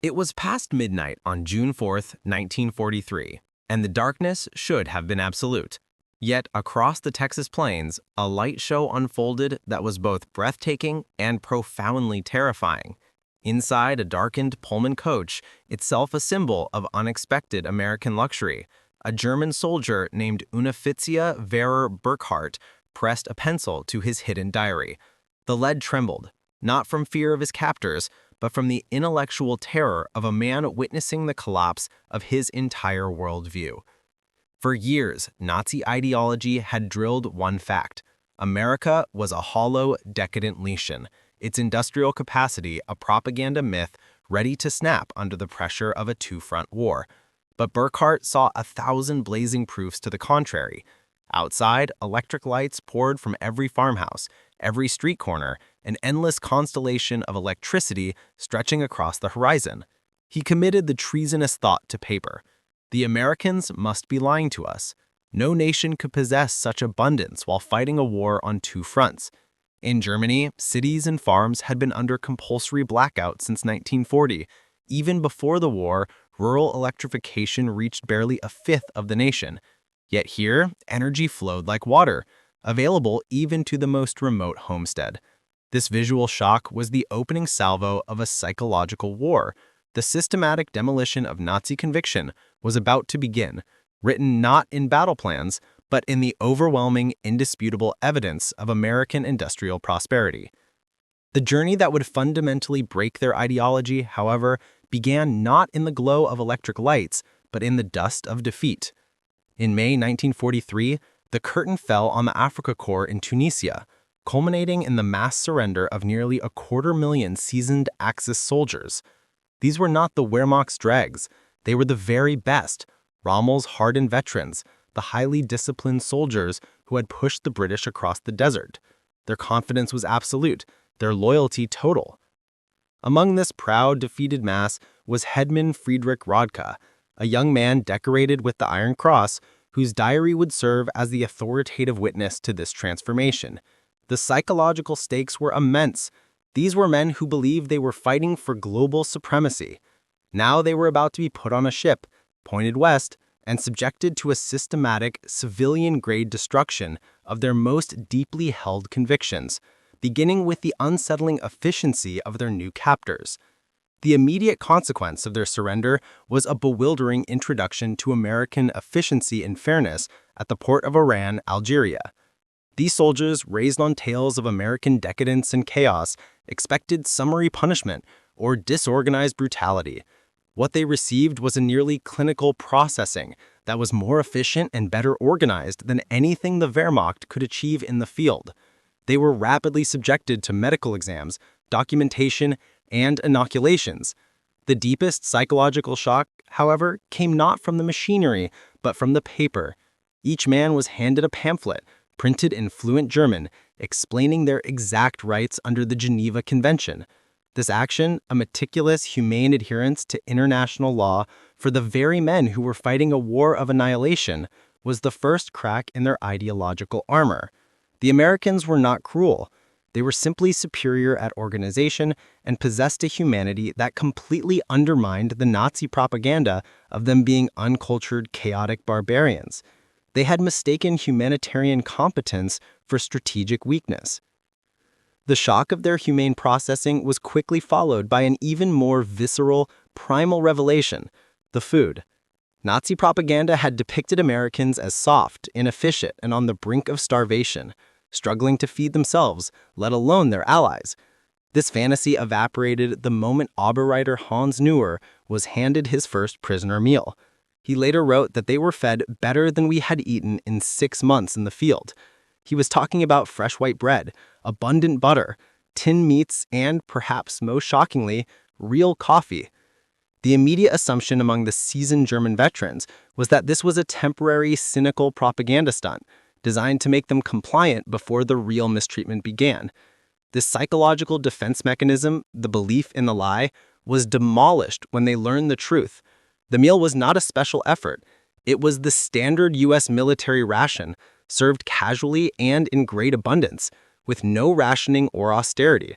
It was past midnight on June 4th, 1943, and the darkness should have been absolute. Yet across the Texas plains, a light show unfolded that was both breathtaking and profoundly terrifying. Inside a darkened Pullman coach, itself a symbol of unexpected American luxury, a German soldier named Uniffizier Vera Burkhardt pressed a pencil to his hidden diary. The lead trembled, not from fear of his captors, but from the intellectual terror of a man witnessing the collapse of his entire worldview. For years, Nazi ideology had drilled one fact: America was a hollow, decadent nation, its industrial capacity a propaganda myth ready to snap under the pressure of a two-front war. But Burkhardt saw 1,000 blazing proofs to the contrary. Outside, electric lights poured from every farmhouse, every street corner, an endless constellation of electricity stretching across the horizon. He committed the treasonous thought to paper. The Americans must be lying to us. No nation could possess such abundance while fighting a war on two fronts. In Germany, cities and farms had been under compulsory blackout since 1940. Even before the war, rural electrification reached barely a fifth of the nation. Yet here, energy flowed like water, available even to the most remote homestead. This visual shock was the opening salvo of a psychological war. The systematic demolition of Nazi conviction was about to begin, written not in battle plans, but in the overwhelming, indisputable evidence of American industrial prosperity. The journey that would fundamentally break their ideology, however, began not in the glow of electric lights, but in the dust of defeat. In May 1943, the curtain fell on the Afrika Korps in Tunisia, culminating in the mass surrender of nearly 250,000 seasoned Axis soldiers. These were not the Wehrmacht's dregs. They were the very best, Rommel's hardened veterans, the highly disciplined soldiers who had pushed the British across the desert. Their confidence was absolute, their loyalty total. Among this proud, defeated mass was Headman Friedrich Rodka, a young man decorated with the Iron Cross, whose diary would serve as the authoritative witness to this transformation. The psychological stakes were immense. These were men who believed they were fighting for global supremacy. Now they were about to be put on a ship, pointed west, and subjected to a systematic, civilian-grade destruction of their most deeply held convictions, beginning with the unsettling efficiency of their new captors. The immediate consequence of their surrender was a bewildering introduction to American efficiency and fairness at the port of Oran, Algeria. These soldiers, raised on tales of American decadence and chaos, expected summary punishment or disorganized brutality. What they received was a nearly clinical processing that was more efficient and better organized than anything the Wehrmacht could achieve in the field. They were rapidly subjected to medical exams, documentation, and inoculations. The deepest psychological shock, however, came not from the machinery, but from the paper. Each man was handed a pamphlet, printed in fluent German, explaining their exact rights under the Geneva Convention. This action, a meticulous, humane adherence to international law for the very men who were fighting a war of annihilation, was the first crack in their ideological armor. The Americans were not cruel. They were simply superior at organization and possessed a humanity that completely undermined the Nazi propaganda of them being uncultured, chaotic barbarians. They had mistaken humanitarian competence for strategic weakness. The shock of their humane processing was quickly followed by an even more visceral, primal revelation: the food. Nazi propaganda had depicted Americans as soft, inefficient, and on the brink of starvation, struggling to feed themselves, let alone their allies. This fantasy evaporated the moment Oberreiter Hans Neuer was handed his first prisoner meal. He later wrote that they were fed better than we had eaten in 6 months in the field. He was talking about fresh white bread, abundant butter, tinned meats, and, perhaps most shockingly, real coffee. The immediate assumption among the seasoned German veterans was that this was a temporary, cynical propaganda stunt, designed to make them compliant before the real mistreatment began. This psychological defense mechanism, the belief in the lie, was demolished when they learned the truth. The meal was not a special effort. It was the standard U.S. military ration, served casually and in great abundance, with no rationing or austerity.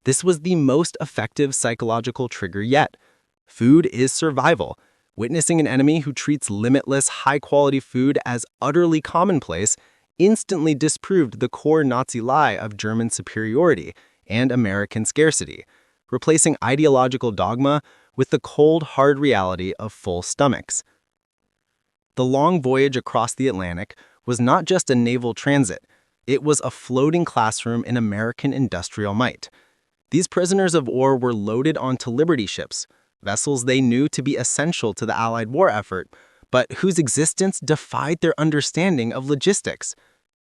This was the most effective psychological trigger yet. Food is survival. Witnessing an enemy who treats limitless, high-quality food as utterly commonplace instantly disproved the core Nazi lie of German superiority and American scarcity, replacing ideological dogma with the cold, hard reality of full stomachs. The long voyage across the Atlantic was not just a naval transit, it was a floating classroom in American industrial might. These prisoners of war were loaded onto Liberty ships, vessels they knew to be essential to the Allied war effort, but whose existence defied their understanding of logistics.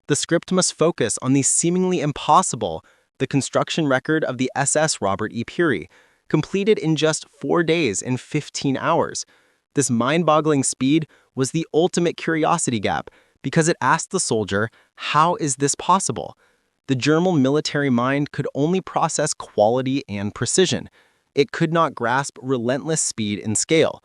The script must focus on the seemingly impossible, the construction record of the SS Robert E. Peary, completed in just 4 days and 15 hours. This mind-boggling speed was the ultimate curiosity gap because it asked the soldier, how is this possible? The German military mind could only process quality and precision. It could not grasp relentless speed and scale.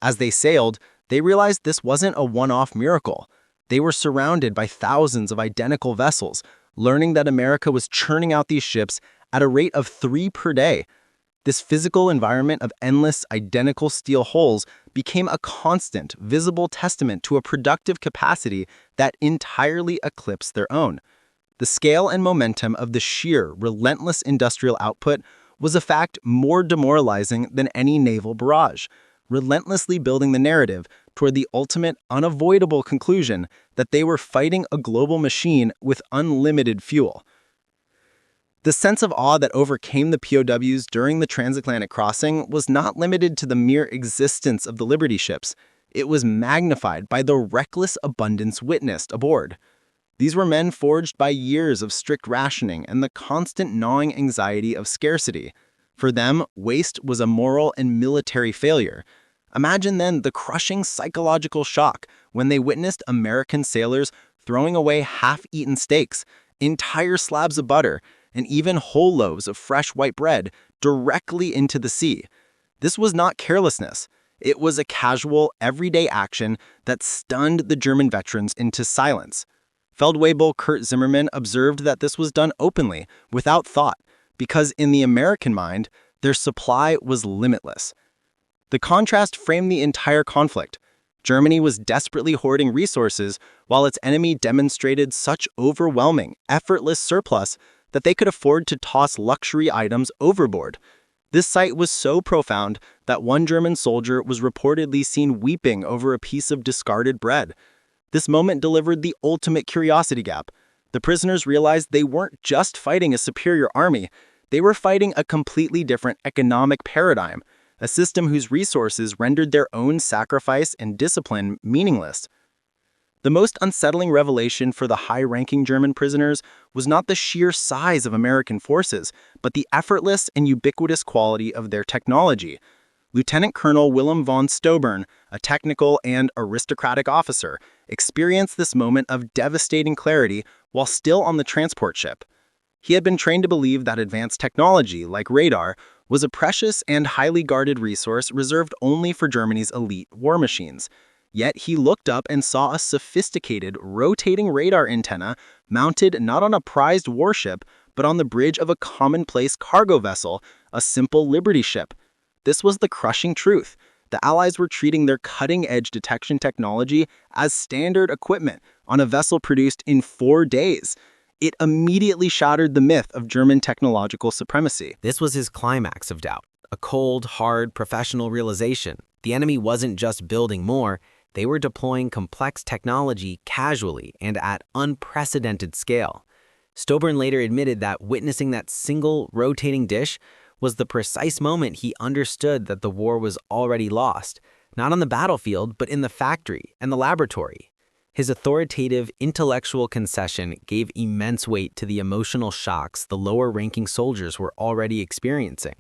As they sailed, they realized this wasn't a one-off miracle. They were surrounded by thousands of identical vessels, learning that America was churning out these ships at a rate of 3 per day. This physical environment of endless, identical steel hulls became a constant, visible testament to a productive capacity that entirely eclipsed their own. The scale and momentum of the sheer, relentless industrial output was a fact more demoralizing than any naval barrage, relentlessly building the narrative toward the ultimate, unavoidable conclusion that they were fighting a global machine with unlimited fuel. The sense of awe that overcame the POWs during the transatlantic crossing was not limited to the mere existence of the Liberty ships. It was magnified by the reckless abundance witnessed aboard. These were men forged by years of strict rationing and the constant gnawing anxiety of scarcity. For them, waste was a moral and military failure. Imagine then the crushing psychological shock when they witnessed American sailors throwing away half-eaten steaks, entire slabs of butter, and even whole loaves of fresh white bread directly into the sea. This was not carelessness. It was a casual, everyday action that stunned the German veterans into silence. Feldwebel Kurt Zimmermann observed that this was done openly, without thought, because in the American mind, their supply was limitless. The contrast framed the entire conflict. Germany was desperately hoarding resources, while its enemy demonstrated such overwhelming, effortless surplus that they could afford to toss luxury items overboard. This sight was so profound that one German soldier was reportedly seen weeping over a piece of discarded bread. This moment delivered the ultimate curiosity gap. The prisoners realized they weren't just fighting a superior army, they were fighting a completely different economic paradigm, a system whose resources rendered their own sacrifice and discipline meaningless. The most unsettling revelation for the high-ranking German prisoners was not the sheer size of American forces, but the effortless and ubiquitous quality of their technology. Lieutenant Colonel Willem von Stobern, a technical and aristocratic officer, experienced this moment of devastating clarity while still on the transport ship. He had been trained to believe that advanced technology, like radar, was a precious and highly guarded resource reserved only for Germany's elite war machines. Yet he looked up and saw a sophisticated, rotating radar antenna mounted not on a prized warship, but on the bridge of a commonplace cargo vessel, a simple Liberty ship. This was the crushing truth. The Allies were treating their cutting-edge detection technology as standard equipment on a vessel produced in 4 days. It immediately shattered the myth of German technological supremacy. This was his climax of doubt, a cold, hard, professional realization. The enemy wasn't just building more, they were deploying complex technology casually and at unprecedented scale. Stobern later admitted that witnessing that single, rotating dish was the precise moment he understood that the war was already lost, not on the battlefield, but in the factory and the laboratory. His authoritative, intellectual concession gave immense weight to the emotional shocks the lower-ranking soldiers were already experiencing.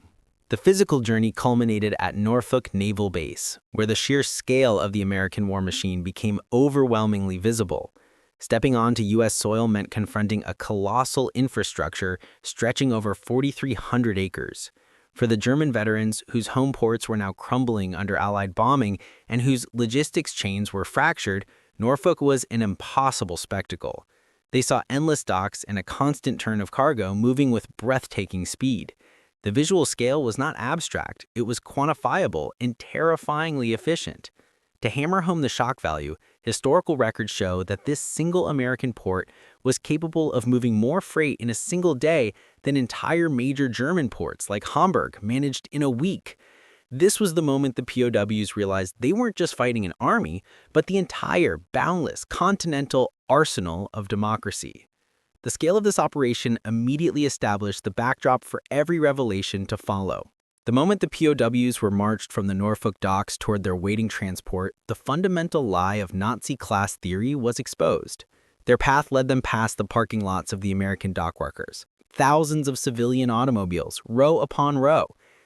The physical journey culminated at Norfolk Naval Base, where the sheer scale of the American war machine became overwhelmingly visible. Stepping onto U.S. soil meant confronting a colossal infrastructure stretching over 4,300 acres. For the German veterans, whose home ports were now crumbling under Allied bombing and whose logistics chains were fractured, Norfolk was an impossible spectacle. They saw endless docks and a constant turn of cargo moving with breathtaking speed. The visual scale was not abstract, it was quantifiable and terrifyingly efficient. To hammer home the shock value, historical records show that this single American port was capable of moving more freight in a single day than entire major German ports like Hamburg managed in a week. This was the moment the POWs realized they weren't just fighting an army, but the entire, boundless, continental arsenal of democracy. The scale of this operation immediately established the backdrop for every revelation to follow. The moment the POWs were marched from the Norfolk docks toward their waiting transport, the fundamental lie of Nazi class theory was exposed. Their path led them past the parking lots of the American dockworkers. Thousands of civilian automobiles, row upon row.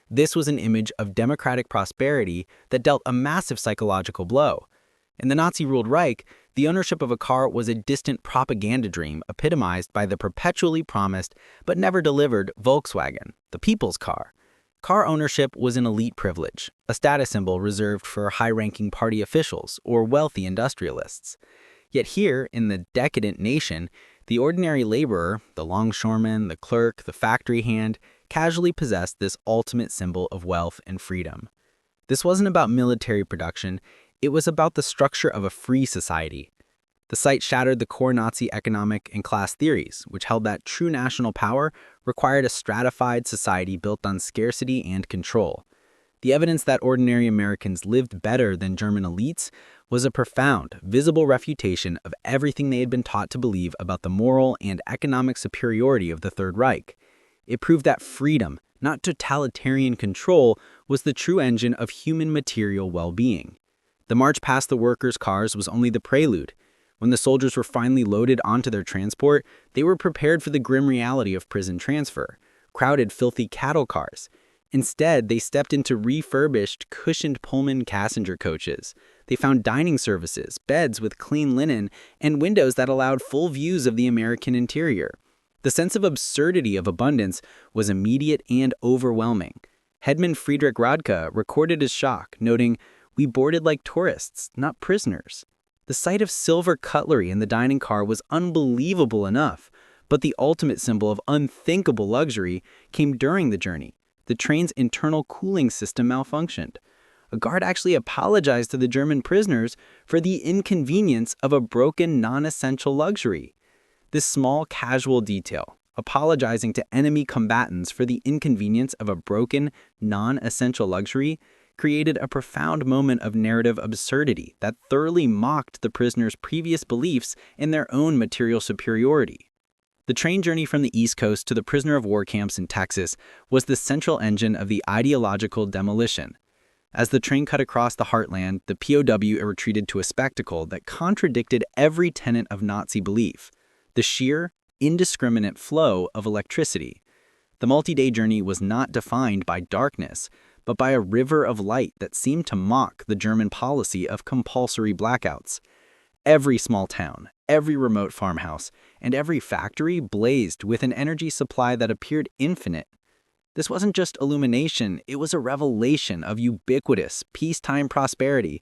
This was an image of democratic prosperity that dealt a massive psychological blow. In the Nazi-ruled Reich, the ownership of a car was a distant propaganda dream epitomized by the perpetually promised but never delivered Volkswagen, the people's car. Car ownership was an elite privilege, a status symbol reserved for high-ranking party officials or wealthy industrialists. Yet here, in the decadent nation, the ordinary laborer, the longshoreman, the clerk, the factory hand, casually possessed this ultimate symbol of wealth and freedom. This wasn't about military production, it was about the structure of a free society. The sight shattered the core Nazi economic and class theories, which held that true national power required a stratified society built on scarcity and control. The evidence that ordinary Americans lived better than German elites was a profound, visible refutation of everything they had been taught to believe about the moral and economic superiority of the Third Reich. It proved that freedom, not totalitarian control, was the true engine of human material well-being. The march past the workers' cars was only the prelude. When the soldiers were finally loaded onto their transport, they were prepared for the grim reality of prison transfer, crowded, filthy cattle cars. Instead, they stepped into refurbished, cushioned Pullman passenger coaches. They found dining services, beds with clean linen, and windows that allowed full views of the American interior. The sense of absurdity of abundance was immediate and overwhelming. Headman Friedrich Radke recorded his shock, noting, "We boarded like tourists, not prisoners." The sight of silver cutlery in the dining car was unbelievable enough, but the ultimate symbol of unthinkable luxury came during the journey. The train's internal cooling system malfunctioned. A guard actually apologized to the German prisoners for the inconvenience of a broken non-essential luxury. This small casual detail, apologizing to enemy combatants for the inconvenience of a broken non-essential luxury, created a profound moment of narrative absurdity that thoroughly mocked the prisoners' previous beliefs in their own material superiority. The train journey from the East Coast to the prisoner of war camps in Texas was the central engine of the ideological demolition. As the train cut across the heartland, the POW retreated to a spectacle that contradicted every tenet of Nazi belief: the sheer, indiscriminate flow of electricity. The multi-day journey was not defined by darkness, but by a river of light that seemed to mock the German policy of compulsory blackouts. Every small town, every remote farmhouse, and every factory blazed with an energy supply that appeared infinite. This wasn't just illumination, it was a revelation of ubiquitous, peacetime prosperity.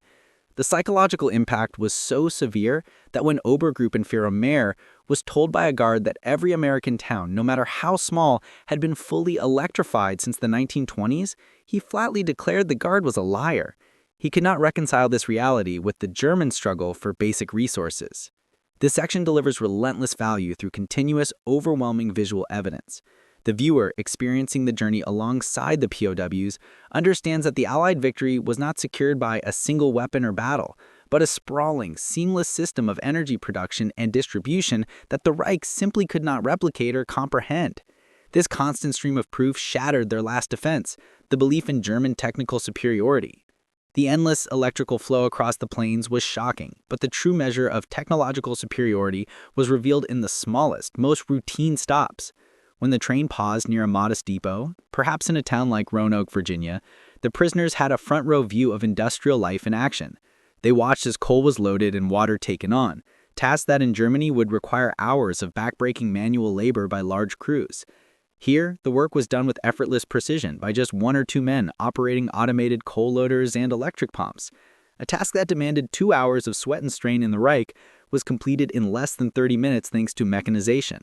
The psychological impact was so severe that when Obergruppenführer was told by a guard that every American town, no matter how small, had been fully electrified since the 1920s, he flatly declared the guard was a liar. He could not reconcile this reality with the German struggle for basic resources. This section delivers relentless value through continuous, overwhelming visual evidence. The viewer, experiencing the journey alongside the POWs, understands that the Allied victory was not secured by a single weapon or battle, but a sprawling, seamless system of energy production and distribution that the Reich simply could not replicate or comprehend. This constant stream of proof shattered their last defense, the belief in German technical superiority. The endless electrical flow across the plains was shocking, but the true measure of technological superiority was revealed in the smallest, most routine stops. When the train paused near a modest depot, perhaps in a town like Roanoke, Virginia, the prisoners had a front-row view of industrial life in action. They watched as coal was loaded and water taken on, tasks that in Germany would require hours of backbreaking manual labor by large crews. Here, the work was done with effortless precision by just one or two men operating automated coal loaders and electric pumps. A task that demanded 2 hours of sweat and strain in the Reich was completed in less than 30 minutes thanks to mechanization.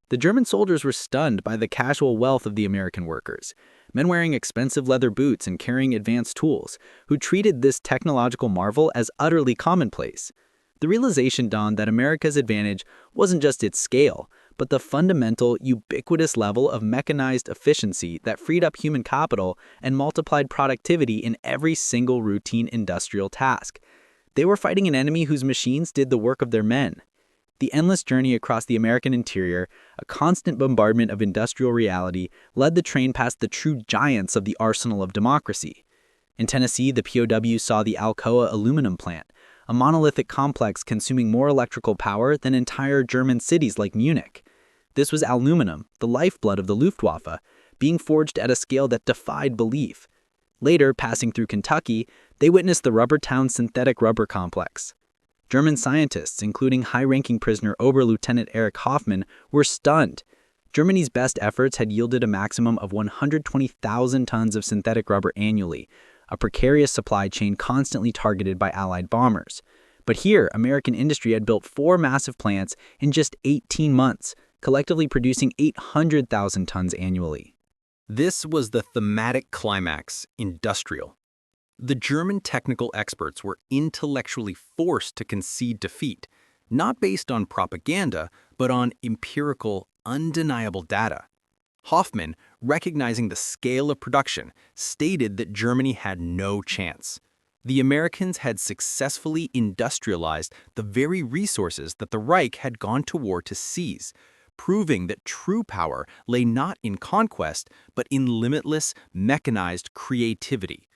The German soldiers were stunned by the casual wealth of the American workers, men wearing expensive leather boots and carrying advanced tools, who treated this technological marvel as utterly commonplace. The realization dawned that America's advantage wasn't just its scale, but the fundamental, ubiquitous level of mechanized efficiency that freed up human capital and multiplied productivity in every single routine industrial task. They were fighting an enemy whose machines did the work of their men. The endless journey across the American interior, a constant bombardment of industrial reality, led the train past the true giants of the arsenal of democracy. In Tennessee, the POWs saw the Alcoa aluminum plant, a monolithic complex consuming more electrical power than entire German cities like Munich. This was aluminum, the lifeblood of the Luftwaffe, being forged at a scale that defied belief. Later, passing through Kentucky, they witnessed the Rubbertown synthetic rubber complex. German scientists, including high-ranking prisoner Oberlieutenant Erich Hoffmann, were stunned. Germany's best efforts had yielded a maximum of 120,000 tons of synthetic rubber annually, a precarious supply chain constantly targeted by Allied bombers. But here, American industry had built 4 massive plants in just 18 months, collectively producing 800,000 tons annually. This was the thematic climax, industrial. The German technical experts were intellectually forced to concede defeat, not based on propaganda, but on empirical, undeniable data. Hoffmann, recognizing the scale of production, stated that Germany had no chance. The Americans had successfully industrialized the very resources that the Reich had gone to war to seize, proving that true power lay not in conquest, but in limitless, mechanized creativity.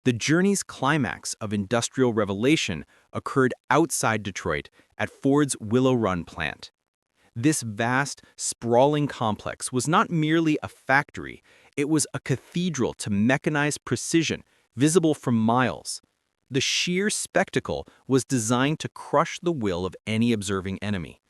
The journey's climax of industrial revelation occurred outside Detroit at Ford's Willow Run plant. This vast, sprawling complex was not merely a factory, it was a cathedral to mechanized precision, visible from miles. The sheer spectacle was designed to crush the will of any observing enemy.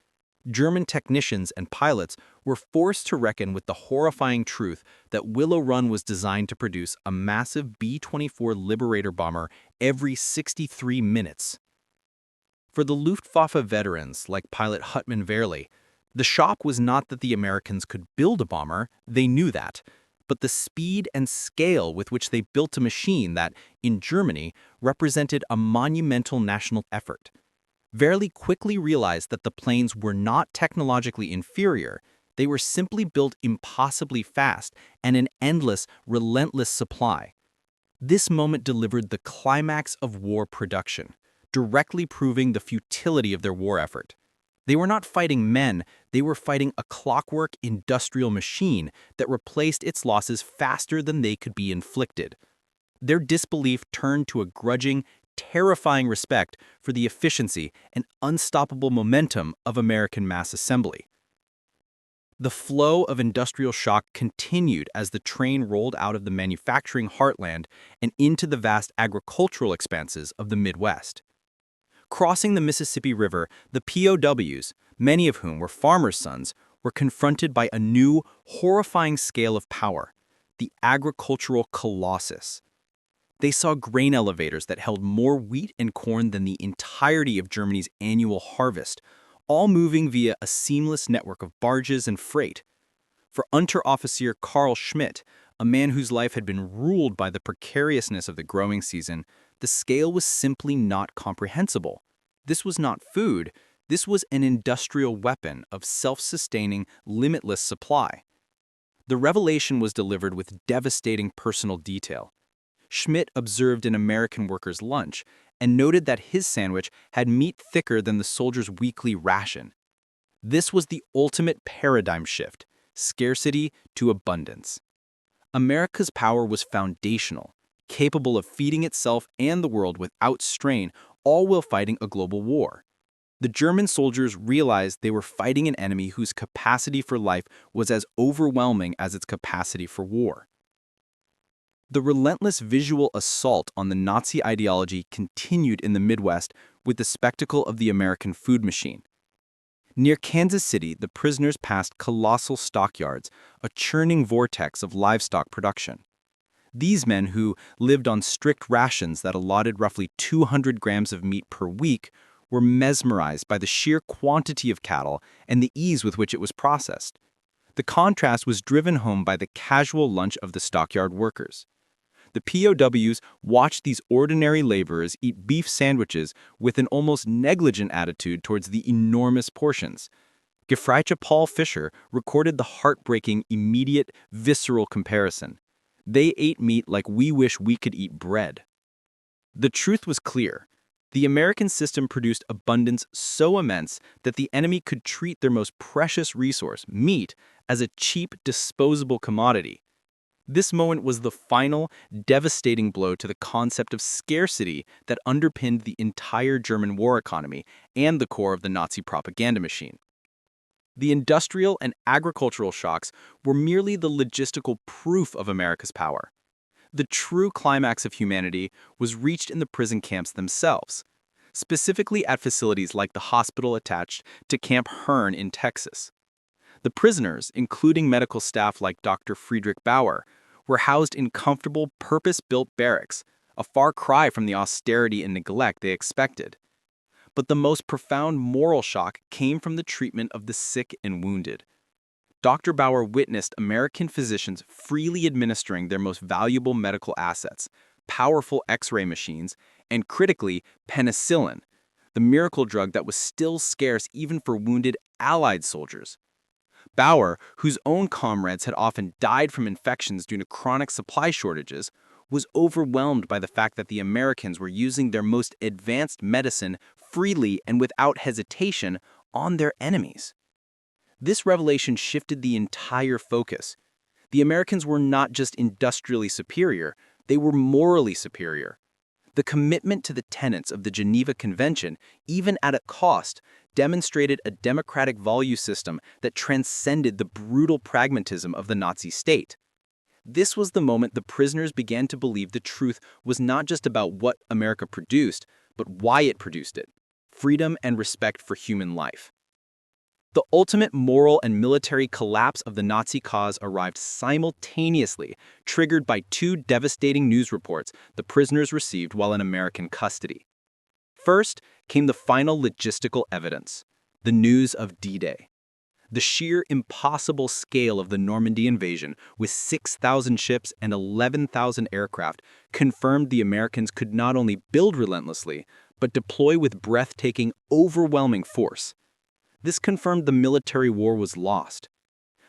German technicians and pilots were forced to reckon with the horrifying truth that Willow Run was designed to produce a massive B-24 Liberator bomber every 63 minutes. For the Luftwaffe veterans like pilot Hutman Verley, the shock was not that the Americans could build a bomber, they knew that, but the speed and scale with which they built a machine that, in Germany, represented a monumental national effort. Verley quickly realized that the planes were not technologically inferior, they were simply built impossibly fast and in endless, relentless supply. This moment delivered the climax of war production, directly proving the futility of their war effort. They were not fighting men, they were fighting a clockwork industrial machine that replaced its losses faster than they could be inflicted. Their disbelief turned to a grudging, terrifying respect for the efficiency and unstoppable momentum of American mass assembly. The flow of industrial shock continued as the train rolled out of the manufacturing heartland and into the vast agricultural expanses of the Midwest. Crossing the Mississippi River, the POWs, many of whom were farmers' sons, were confronted by a new, horrifying scale of power, the agricultural colossus. They saw grain elevators that held more wheat and corn than the entirety of Germany's annual harvest, all moving via a seamless network of barges and freight. For Unteroffizier Karl Schmidt, a man whose life had been ruled by the precariousness of the growing season, the scale was simply not comprehensible. This was not food, this was an industrial weapon of self-sustaining, limitless supply. The revelation was delivered with devastating personal detail. Schmidt observed an American worker's lunch and noted that his sandwich had meat thicker than the soldier's weekly ration. This was the ultimate paradigm shift, scarcity to abundance. America's power was foundational, capable of feeding itself and the world without strain, all while fighting a global war. The German soldiers realized they were fighting an enemy whose capacity for life was as overwhelming as its capacity for war. The relentless visual assault on the Nazi ideology continued in the Midwest with the spectacle of the American food machine. Near Kansas City, the prisoners passed colossal stockyards, a churning vortex of livestock production. These men, who lived on strict rations that allotted roughly 200 grams of meat per week, were mesmerized by the sheer quantity of cattle and the ease with which it was processed. The contrast was driven home by the casual lunch of the stockyard workers. The POWs watched these ordinary laborers eat beef sandwiches with an almost negligent attitude towards the enormous portions. Gefreite Paul Fischer recorded the heartbreaking, immediate, visceral comparison. They ate meat like we wish we could eat bread. The truth was clear. The American system produced abundance so immense that the enemy could treat their most precious resource, meat, as a cheap, disposable commodity. This moment was the final, devastating blow to the concept of scarcity that underpinned the entire German war economy and the core of the Nazi propaganda machine. The industrial and agricultural shocks were merely the logistical proof of America's power. The true climax of humanity was reached in the prison camps themselves, specifically at facilities like the hospital attached to Camp Hearn in Texas. The prisoners, including medical staff like Dr. Friedrich Bauer, were housed in comfortable, purpose-built barracks, a far cry from the austerity and neglect they expected. But the most profound moral shock came from the treatment of the sick and wounded. Dr. Bauer witnessed American physicians freely administering their most valuable medical assets, powerful X-ray machines, and critically, penicillin, the miracle drug that was still scarce even for wounded Allied soldiers. Bauer, whose own comrades had often died from infections due to chronic supply shortages, was overwhelmed by the fact that the Americans were using their most advanced medicine freely and without hesitation on their enemies. This revelation shifted the entire focus. The Americans were not just industrially superior, they were morally superior. The commitment to the tenets of the Geneva Convention, even at a cost, demonstrated a democratic value system that transcended the brutal pragmatism of the Nazi state. This was the moment the prisoners began to believe the truth was not just about what America produced, but why it produced it: freedom and respect for human life. The ultimate moral and military collapse of the Nazi cause arrived simultaneously, triggered by two devastating news reports the prisoners received while in American custody. First came the final logistical evidence: the news of D-Day. The sheer impossible scale of the Normandy invasion, with 6,000 ships and 11,000 aircraft, confirmed the Americans could not only build relentlessly, but deploy with breathtaking, overwhelming force. This confirmed the military war was lost.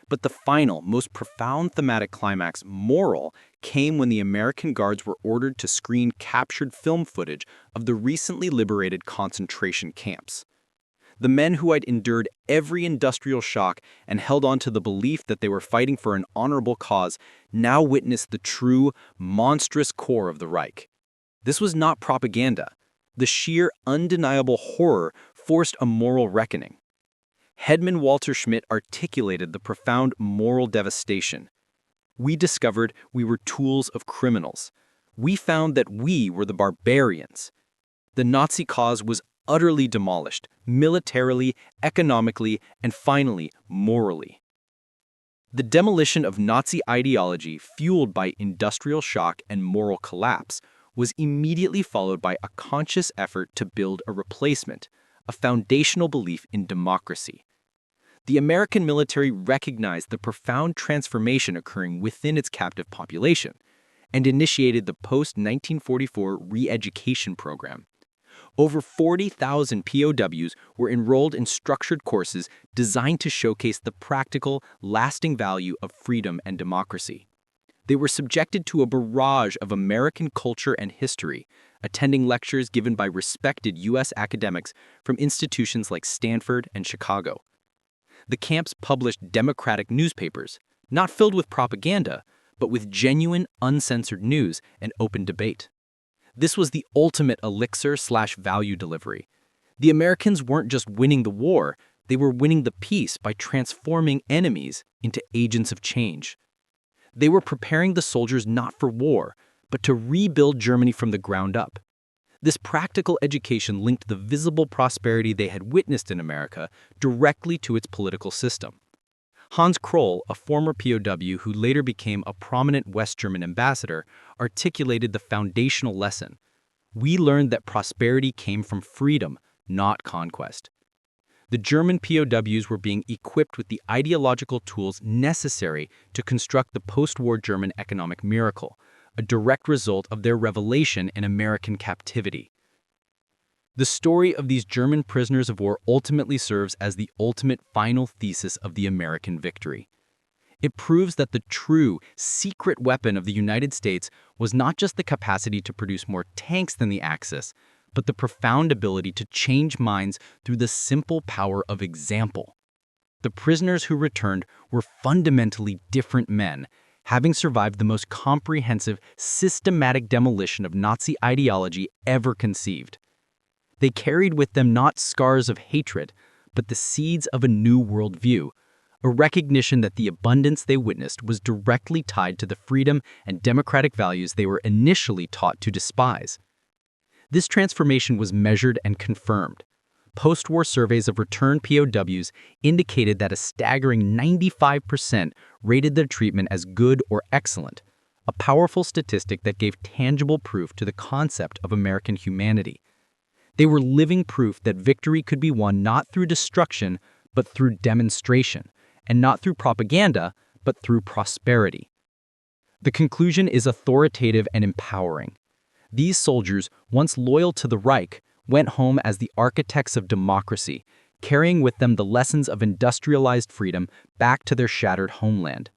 But the final, most profound thematic climax, moral, came when the American guards were ordered to screen captured film footage of the recently liberated concentration camps. The men who had endured every industrial shock and held on to the belief that they were fighting for an honorable cause now witnessed the true, monstrous core of the Reich. This was not propaganda. The sheer, undeniable horror forced a moral reckoning. Headman Walter Schmidt articulated the profound moral devastation. We discovered we were tools of criminals. We found that we were the barbarians. The Nazi cause was utterly demolished, militarily, economically, and finally, morally. The demolition of Nazi ideology, fueled by industrial shock and moral collapse, was immediately followed by a conscious effort to build a replacement, a foundational belief in democracy. The American military recognized the profound transformation occurring within its captive population and initiated the post-1944 re-education program. Over 40,000 POWs were enrolled in structured courses designed to showcase the practical, lasting value of freedom and democracy. They were subjected to a barrage of American culture and history, attending lectures given by respected U.S. academics from institutions like Stanford and Chicago. The camps published democratic newspapers, not filled with propaganda, but with genuine, uncensored news and open debate. This was the ultimate elixir/value delivery. The Americans weren't just winning the war, they were winning the peace by transforming enemies into agents of change. They were preparing the soldiers not for war, but to rebuild Germany from the ground up. This practical education linked the visible prosperity they had witnessed in America directly to its political system. Hans Kroll, a former POW who later became a prominent West German ambassador, articulated the foundational lesson. We learned that prosperity came from freedom, not conquest. The German POWs were being equipped with the ideological tools necessary to construct the post-war German economic miracle, a direct result of their revelation in American captivity. The story of these German prisoners of war ultimately serves as the ultimate final thesis of the American victory. It proves that the true, secret weapon of the United States was not just the capacity to produce more tanks than the Axis, but the profound ability to change minds through the simple power of example. The prisoners who returned were fundamentally different men, having survived the most comprehensive, systematic demolition of Nazi ideology ever conceived. They carried with them not scars of hatred, but the seeds of a new worldview, a recognition that the abundance they witnessed was directly tied to the freedom and democratic values they were initially taught to despise. This transformation was measured and confirmed. Post-war surveys of returned POWs indicated that a staggering 95% rated their treatment as good or excellent, a powerful statistic that gave tangible proof to the concept of American humanity. They were living proof that victory could be won not through destruction, but through demonstration, and not through propaganda, but through prosperity. The conclusion is authoritative and empowering. These soldiers, once loyal to the Reich, went home as the architects of democracy, carrying with them the lessons of industrialized freedom back to their shattered homeland.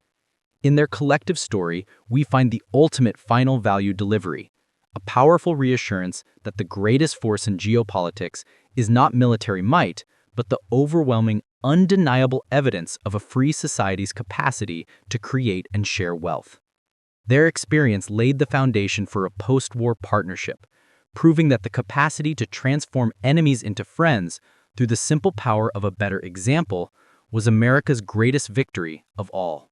In their collective story, we find the ultimate final value delivery, a powerful reassurance that the greatest force in geopolitics is not military might, but the overwhelming, undeniable evidence of a free society's capacity to create and share wealth. Their experience laid the foundation for a post-war partnership, proving that the capacity to transform enemies into friends through the simple power of a better example was America's greatest victory of all.